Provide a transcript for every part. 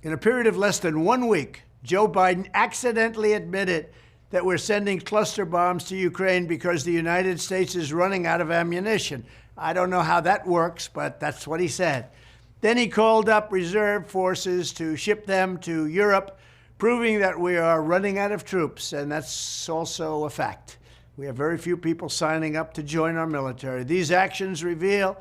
In a period of less than 1 week, Joe Biden accidentally admitted that we're sending cluster bombs to Ukraine because the United States is running out of ammunition. I don't know how that works, but that's what he said. Then he called up reserve forces to ship them to Europe, proving that we are running out of troops, and that's also a fact. We have very few people signing up to join our military. These actions reveal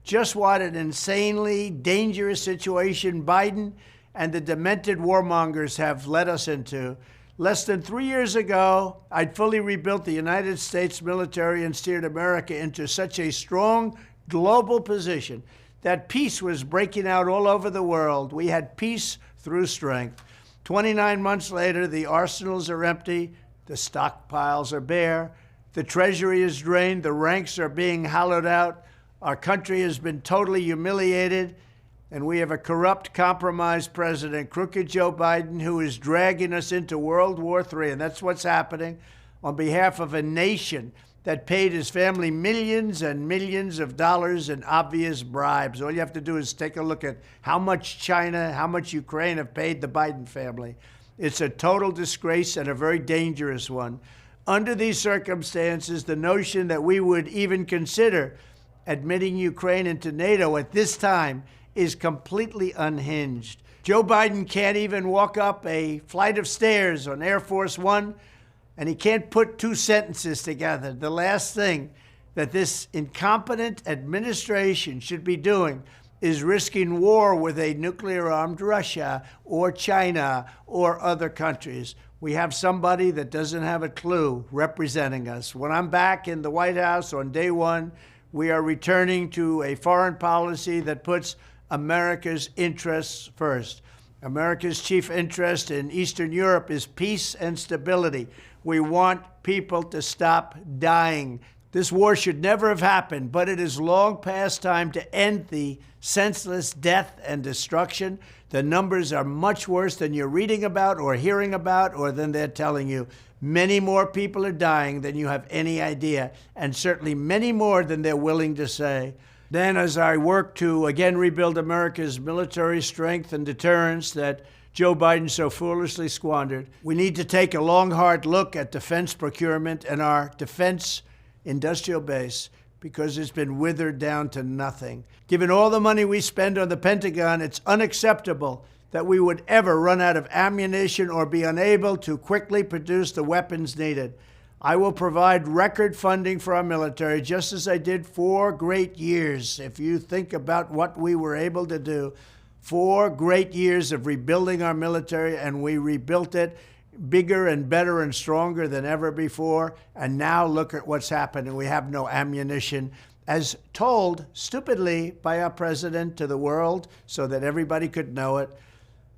just what an insanely dangerous situation Biden and the demented warmongers have led us into. Less than 3 years ago, I'd fully rebuilt the United States military and steered America into such a strong global position that peace was breaking out all over the world. We had peace through strength. 29 months later, the arsenals are empty, the stockpiles are bare, the treasury is drained, the ranks are being hollowed out, our country has been totally humiliated, and we have a corrupt, compromised president, crooked Joe Biden, who is dragging us into World War III. And that's what's happening on behalf of a nation that paid his family millions and millions of dollars in obvious bribes. All you have to do is take a look at how much China, how much Ukraine have paid the Biden family. It's a total disgrace and a very dangerous one. Under these circumstances, the notion that we would even consider admitting Ukraine into NATO at this time is completely unhinged. Joe Biden can't even walk up a flight of stairs on Air Force One, and he can't put two sentences together. The last thing that this incompetent administration should be doing is risking war with a nuclear-armed Russia or China or other countries. We have somebody that doesn't have a clue representing us. When I'm back in the White House on day one, we are returning to a foreign policy that puts America's interests first. America's chief interest in Eastern Europe is peace and stability. We want people to stop dying. This war should never have happened, but it is long past time to end the senseless death and destruction. The numbers are much worse than you're reading about or hearing about or than they're telling you. Many more people are dying than you have any idea, and certainly many more than they're willing to say. Then, as I work to again rebuild America's military strength and deterrence that Joe Biden so foolishly squandered, we need to take a long, hard look at defense procurement and our defense industrial base, because it's been withered down to nothing. Given all the money we spend on the Pentagon, it's unacceptable that we would ever run out of ammunition or be unable to quickly produce the weapons needed. I will provide record funding for our military, just as I did 4 great years. If you think about what we were able to do, 4 great years of rebuilding our military, and we rebuilt it bigger and better and stronger than ever before. And now look at what's happening. We have no ammunition, as told stupidly by our president to the world so that everybody could know it.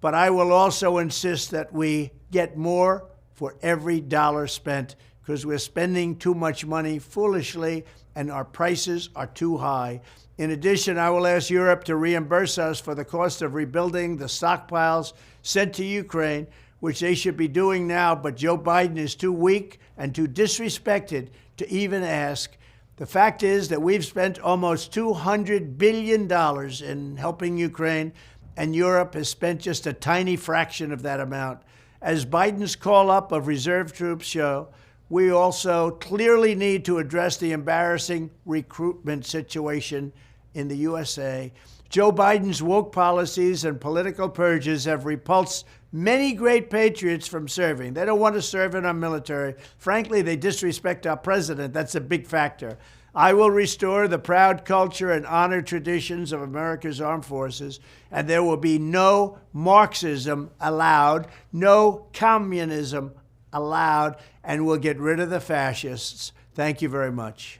But I will also insist that we get more for every dollar spent, because we're spending too much money foolishly and our prices are too high. In addition, I will ask Europe to reimburse us for the cost of rebuilding the stockpiles sent to Ukraine, which they should be doing now, but Joe Biden is too weak and too disrespected to even ask. The fact is that we've spent almost $200 billion in helping Ukraine, and Europe has spent just a tiny fraction of that amount. As Biden's call-up of reserve troops show, we also clearly need to address the embarrassing recruitment situation in the USA. Joe Biden's woke policies and political purges have repulsed many great patriots from serving. They don't want to serve in our military. Frankly, they disrespect our president. That's a big factor. I will restore the proud culture and honor traditions of America's armed forces, and there will be no Marxism allowed, no communism allowed, and we'll get rid of the fascists. Thank you very much.